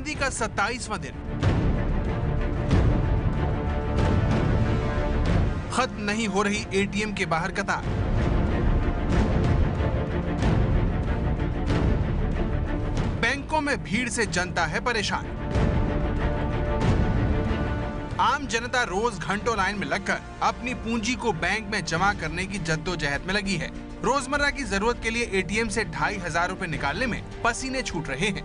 नोटबंदी का 27वां दिन। खत्म नहीं हो रही एटीएम के बाहर कतार। बैंकों में भीड़ से जनता है परेशान। आम जनता रोज घंटों लाइन में लगकर अपनी पूंजी को बैंक में जमा करने की जद्दोजहद में लगी है। रोजमर्रा की जरूरत के लिए एटीएम से 2500 रुपए निकालने में पसीने छूट रहे हैं।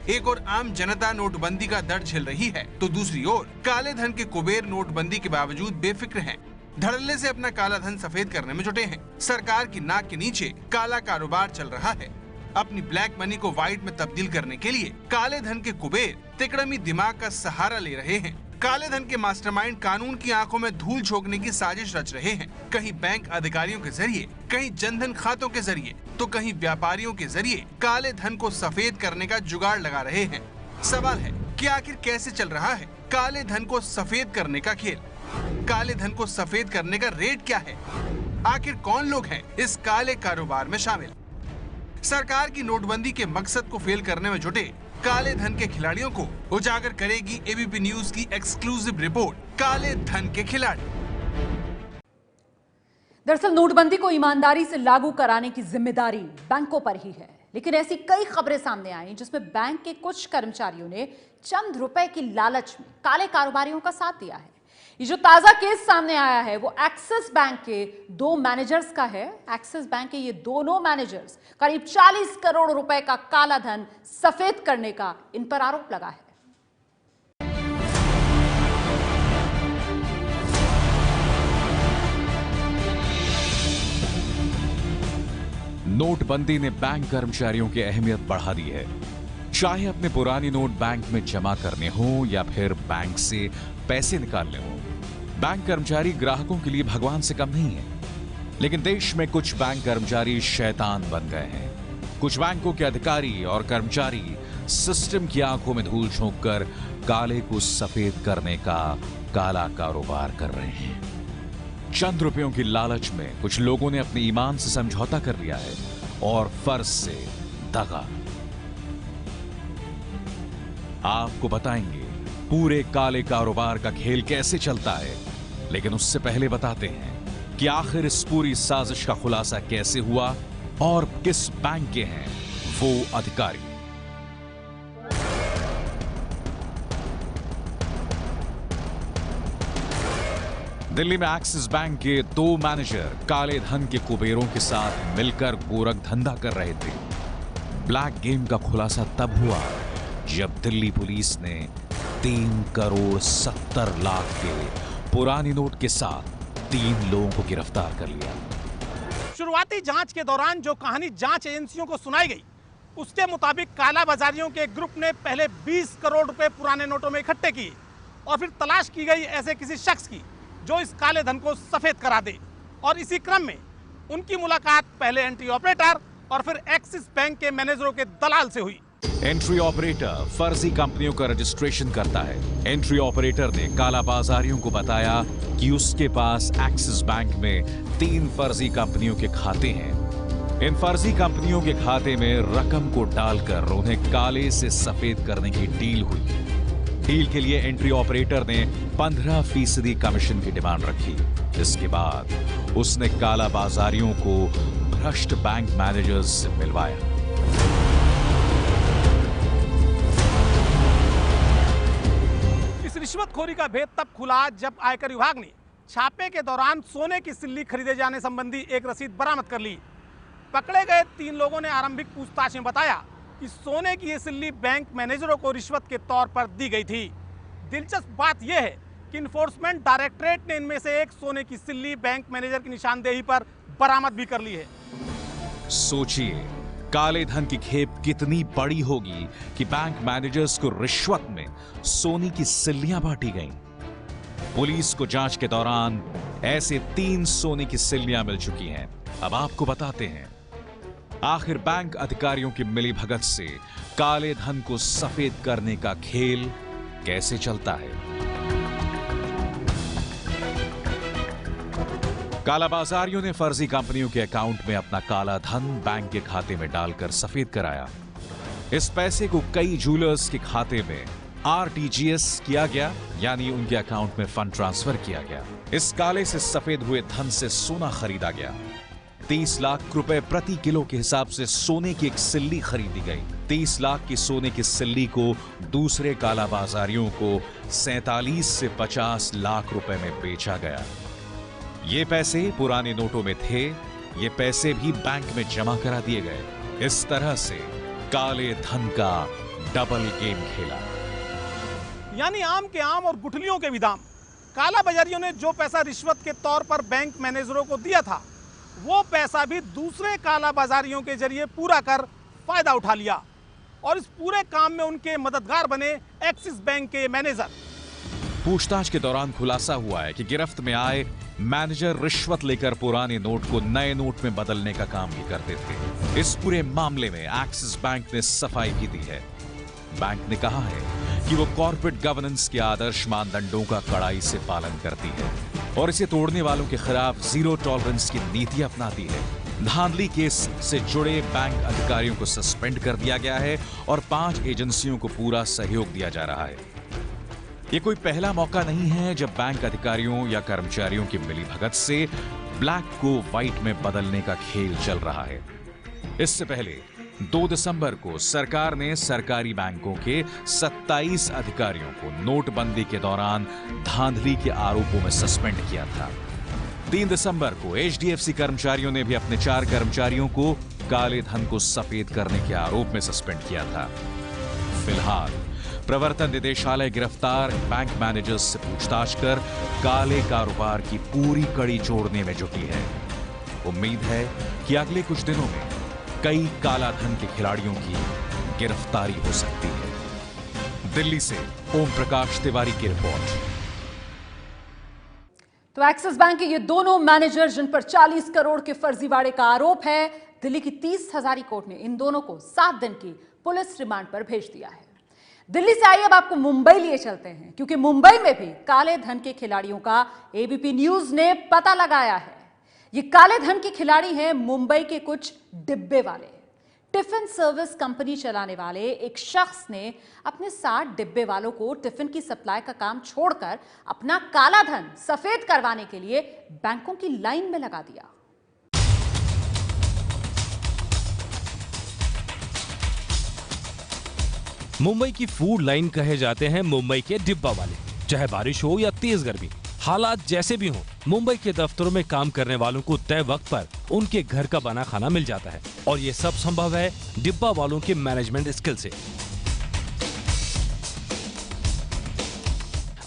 एक और आम जनता नोटबंदी का दर्द झेल रही है, तो दूसरी ओर काले धन के कुबेर नोटबंदी के बावजूद बेफिक्र हैं। धड़ल्ले से अपना काला धन सफेद करने में जुटे हैं। सरकार की नाक के नीचे काला कारोबार चल रहा है। अपनी ब्लैक मनी को व्हाइट में तब्दील करने के लिए काले धन के कुबेर तिकड़मी दिमाग का सहारा ले रहे हैं। काले धन के मास्टरमाइंड कानून की आंखों में धूल झोंकने की साजिश रच रहे हैं। कहीं बैंक अधिकारियों के जरिए, कहीं जनधन खातों के जरिए, तो कहीं व्यापारियों के जरिए काले धन को सफेद करने का जुगाड़ लगा रहे हैं। सवाल है कि आखिर कैसे चल रहा है काले धन को सफेद करने का खेल? काले धन को सफेद करने का रेट क्या है? आखिर कौन लोग हैं इस काले कारोबार में शामिल? सरकार की नोटबंदी के मकसद को फेल करने में जुटे काले धन के खिलाड़ियों को उजागर करेगी एबीपी न्यूज की एक्सक्लूसिव रिपोर्ट, काले धन के खिलाड़ी। दरअसल नोटबंदी को ईमानदारी से लागू कराने की जिम्मेदारी बैंकों पर ही है, लेकिन ऐसी कई खबरें सामने आई जिसमें बैंक के कुछ कर्मचारियों ने चंद रुपए की लालच में काले कारोबारियों का साथ दिया है। ये जो ताजा केस सामने आया है वो एक्सिस बैंक के 2 मैनेजर्स का है। एक्सिस बैंक के ये दोनों मैनेजर्स करीब 40 करोड़ रुपए का काला धन सफेद करने का इन पर आरोप लगा है। नोटबंदी ने बैंक कर्मचारियों की अहमियत बढ़ा दी है। चाहे अपने पुराने नोट बैंक में जमा करने हो या फिर बैंक से पैसे निकालने हो, बैंक कर्मचारी ग्राहकों के लिए भगवान से कम नहीं है। लेकिन देश में कुछ बैंक कर्मचारी शैतान बन गए हैं। कुछ बैंकों के अधिकारी और कर्मचारी सिस्टम की आंखों में धूल झोंककर काले को सफेद करने का काला कारोबार कर रहे हैं। चंद रुपयों की लालच में कुछ लोगों ने अपने ईमान से समझौता कर लिया है और फर्ज से दगा। आपको बताएंगे पूरे काले कारोबार का खेल कैसे चलता है, लेकिन उससे पहले बताते हैं कि आखिर इस पूरी साजिश का खुलासा कैसे हुआ और किस बैंक के हैं वो अधिकारी। दिल्ली में एक्सिस बैंक के 2 मैनेजर काले धन के कुबेरों के साथ मिलकर गोरख धंधा कर रहे थे। ब्लैक गेम का खुलासा तब हुआ जब दिल्ली पुलिस ने 3 करोड़ 70 लाख के पुराने नोट के साथ 3 लोगों को गिरफ्तार कर लिया। शुरुआती जांच के दौरान जो कहानी जांच एजेंसियों को सुनाई गई, उसके मुताबिक काला बाजारियों के ग्रुप ने पहले 20 करोड़ रुपए पुराने नोटों में इकट्ठे किए और फिर तलाश की गई ऐसे किसी शख्स की जो इस काले धन को सफेद करा दे। और इसी क्रम में उनकी मुलाकात पहले एंट्री ऑपरेटर और फिर एक्सिस बैंक के मैनेजरों के दलाल से हुई। एंट्री ऑपरेटर फर्जी कंपनियों का रजिस्ट्रेशन करता है। एंट्री ऑपरेटर ने काला बाजारियों को बताया कि उसके पास एक्सिस बैंक में 3 फर्जी कंपनियों के खाते हैं। इन फर्जी कंपनियों के खाते में रकम को डालकर उन्हें काले से सफेद करने की डील हुई। डील के लिए एंट्री ऑपरेटर ने 15% कमीशन की डिमांड रखी। इसके बाद उसने काला बाजारियों को भ्रष्ट बैंक मैनेजर्स से मिलवाया। इस रिश्वतखोरी का भेद तब खुला जब आयकर विभाग ने छापे के दौरान सोने की सिल्ली खरीदे जाने संबंधी एक रसीद बरामद कर ली। पकड़े गए 3 लोगों ने आरंभिक पूछताछ में बताया कि सोने की ये सिल्ली बैंक मैनेजरों को रिश्वत के तौर पर दी गई थी। दिलचस्प बात यह है कि इन्फोर्समेंट डायरेक्टरेट ने इनमें से एक सोने की सिल्ली बैंक मैनेजर की निशानदेही पर बरामद भी कर ली है। सोचिए काले धन की खेप कितनी बड़ी होगी कि बैंक मैनेजर्स को रिश्वत में सोने की सिल्लियां बांटी गईं। पुलिस को जांच के दौरान ऐसे 3 सोने की सिल्लियां मिल चुकी हैं। अब आपको बताते हैं आखिर बैंक अधिकारियों की मिलीभगत से काले धन को सफेद करने का खेल कैसे चलता है। कालाबाजारियों ने फर्जी कंपनियों के अकाउंट में अपना काला धन बैंक के खाते में डालकर सफेद कराया। इस पैसे को कई जूलर्स के खाते में RTGS किया गया, यानी उनके अकाउंट में फंड ट्रांसफर किया गया। इस काले से सफेद हुए धन से सोना खरीदा गया। 30 लाख रुपए प्रति किलो के हिसाब से सोने की एक सिल्ली खरीदी गई। 30 लाख की सोने की सिल्ली को दूसरे कालाबाजारियों को 47 से 50 लाख रुपए में बेचा गया। ये पैसे पुराने नोटों में थे, ये पैसे भी बैंक में जमा करा दिए गए। इस तरह से काले धन का डबल गेम खेला। यानी आम के आम और गुठलियों के भी दाम। काला बाजारियों ने जो पैसा रिश्वत के तौर पर बैंक मैनेजरों को दिया था, वो पैसा भी दूसरे काला बाजारियों के जरिए पूरा कर फायदा उठा लिया और इस पूरे काम में उनके मददगार बने एक्सिस बैंक के मैनेजर। पूछताछ के दौरान खुलासा हुआ है कि गिरफ्त में आए मैनेजर रिश्वत लेकर पुराने नोट को नए नोट में बदलने का काम भी करते थे। इस पूरे मामले में एक्सिस बैंक ने सफाई भी दी है। बैंक ने कहा है कि वो कॉर्पोरेट गवर्नेंस के आदर्श मानदंडों का कड़ाई से पालन करती है और इसे तोड़ने वालों के खिलाफ जीरो टॉलरेंस की नीति अपनाती है। धांधली केस से जुड़े बैंक अधिकारियों को सस्पेंड कर दिया गया है और 5 एजेंसियों को पूरा सहयोग दिया जा रहा है। ये कोई पहला मौका नहीं है जब बैंक अधिकारियों या कर्मचारियों की मिलीभगत से ब्लैक को व्हाइट में बदलने का खेल चल रहा है। इससे पहले 2 दिसंबर को सरकार ने सरकारी बैंकों के 27 अधिकारियों को नोटबंदी के दौरान धांधली के आरोपों में सस्पेंड किया था। 3 दिसंबर को HDFC कर्मचारियों ने भी अपने 4 कर्मचारियों को काले धन को सफेद करने के आरोप में सस्पेंड किया था। फिलहाल प्रवर्तन निदेशालय गिरफ्तार बैंक मैनेजर्स से पूछताछ कर काले कारोबार की पूरी कड़ी जोड़ने में जुटी है। उम्मीद है कि अगले कुछ दिनों में कई काला धन के खिलाड़ियों की गिरफ्तारी हो सकती है। दिल्ली से ओम प्रकाश तिवारी की रिपोर्ट। तो एक्सिस बैंक के ये दोनों मैनेजर जिन पर 40 करोड़ के फर्जीवाड़े का आरोप है, दिल्ली की 30 हजारी कोर्ट ने इन दोनों को 7 दिन की पुलिस रिमांड पर भेज दिया है। दिल्ली से आइए अब आपको मुंबई लिए चलते हैं, क्योंकि मुंबई में भी काले धन के खिलाड़ियों का ABP न्यूज ने पता लगाया है। ये काले धन के खिलाड़ी हैं मुंबई के कुछ डिब्बे वाले। टिफिन सर्विस कंपनी चलाने वाले एक शख्स ने अपने 60 डिब्बे वालों को टिफिन की सप्लाई का काम छोड़कर अपना काला धन सफेद करवाने के लिए बैंकों की लाइन में लगा दिया। मुंबई की फूड लाइन कहे जाते हैं मुंबई के डिब्बा वाले। चाहे बारिश हो या तेज गर्मी, हालात जैसे भी हों, मुंबई के दफ्तरों में काम करने वालों को तय वक्त पर उनके घर का बना खाना मिल जाता है और ये सब संभव है डिब्बा वालों के मैनेजमेंट स्किल से।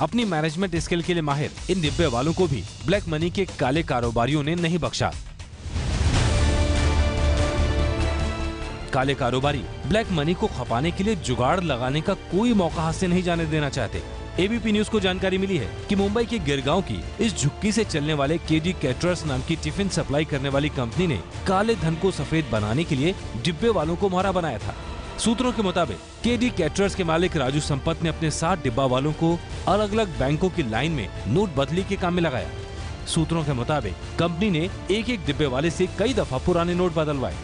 अपनी मैनेजमेंट स्किल के लिए माहिर इन डिब्बे वालों को भी ब्लैक मनी के काले कारोबारियों ने नहीं बख्शा। काले कारोबारी ब्लैक मनी को खपाने के लिए जुगाड़ लगाने का कोई मौका हाथ से नहीं जाने देना चाहते। ABP न्यूज को जानकारी मिली है कि मुंबई के गिरगांव की इस झुक्की से चलने वाले KD कैटरर्स नाम की टिफिन सप्लाई करने वाली कंपनी ने काले धन को सफेद बनाने के लिए डिब्बे वालों को मोहरा बनाया था। सूत्रों के मुताबिक KD कैटरर्स के मालिक राजू संपत ने अपने 7 डिब्बा वालों को अलग अलग बैंकों की लाइन में नोट बदली के काम में लगाया। सूत्रों के मुताबिक कंपनी ने एक डिब्बे वाले से कई दफा पुराने नोट बदलवाए।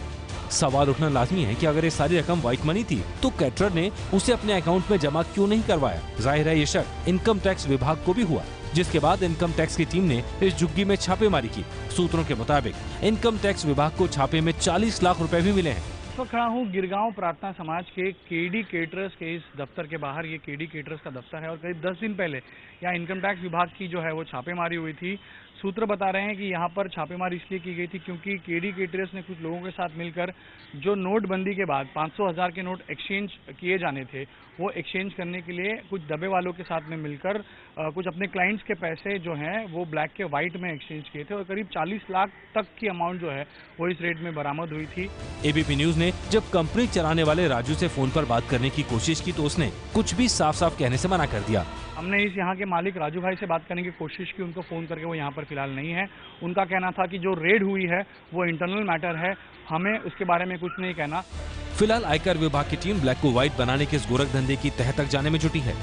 सवाल उठना लाजमी है कि अगर ये सारी रकम व्हाइट मनी थी तो कैटरर ने उसे अपने अकाउंट में जमा क्यों नहीं करवाया। जाहिर है ये शक इनकम टैक्स विभाग को भी हुआ, जिसके बाद इनकम टैक्स की टीम ने इस झुग्गी में छापेमारी की। सूत्रों के मुताबिक इनकम टैक्स विभाग को छापे में 40 लाख रुपए भी मिले हैं। तो खड़ा हूँ गिरगांव प्रार्थना समाज के KD केटरर्स के इस दफ्तर के बाहर। ये KD केटरर्स का दफ्तर है और करीब 10 दिन पहले यहाँ इनकम टैक्स विभाग की जो है वो छापेमारी हुई थी। सूत्र बता रहे हैं कि यहाँ पर छापेमारी इसलिए की गई थी क्योंकि KD केटरर्स ने कुछ लोगों के साथ मिलकर जो नोटबंदी के बाद 500,000 के नोट एक्सचेंज किए जाने थे, वो एक्सचेंज करने के लिए कुछ डब्बे वालों के साथ में मिलकर कुछ अपने क्लाइंट्स के पैसे जो हैं वो ब्लैक के वाइट में एक्सचेंज किए थे और करीब 40 लाख तक की अमाउंट जो है वो इस रेट में बरामद हुई थी। ABP न्यूज ने जब कंपनी चलाने वाले राजू से फोन पर बात करने की कोशिश की तो उसने कुछ भी साफ साफ कहने से मना कर दिया। हमने इस यहाँ के मालिक राजू भाई से बात करने की कोशिश की, उनको फोन करके वो यहाँ पर फिलहाल नहीं है। उनका कहना था कि जो रेड हुई है वो इंटरनल मैटर है, हमें उसके बारे में कुछ नहीं कहना। फिलहाल आयकर विभाग की टीम ब्लैक को व्हाइट बनाने के इस गोरख धंधे की तह तक जाने में जुटी है।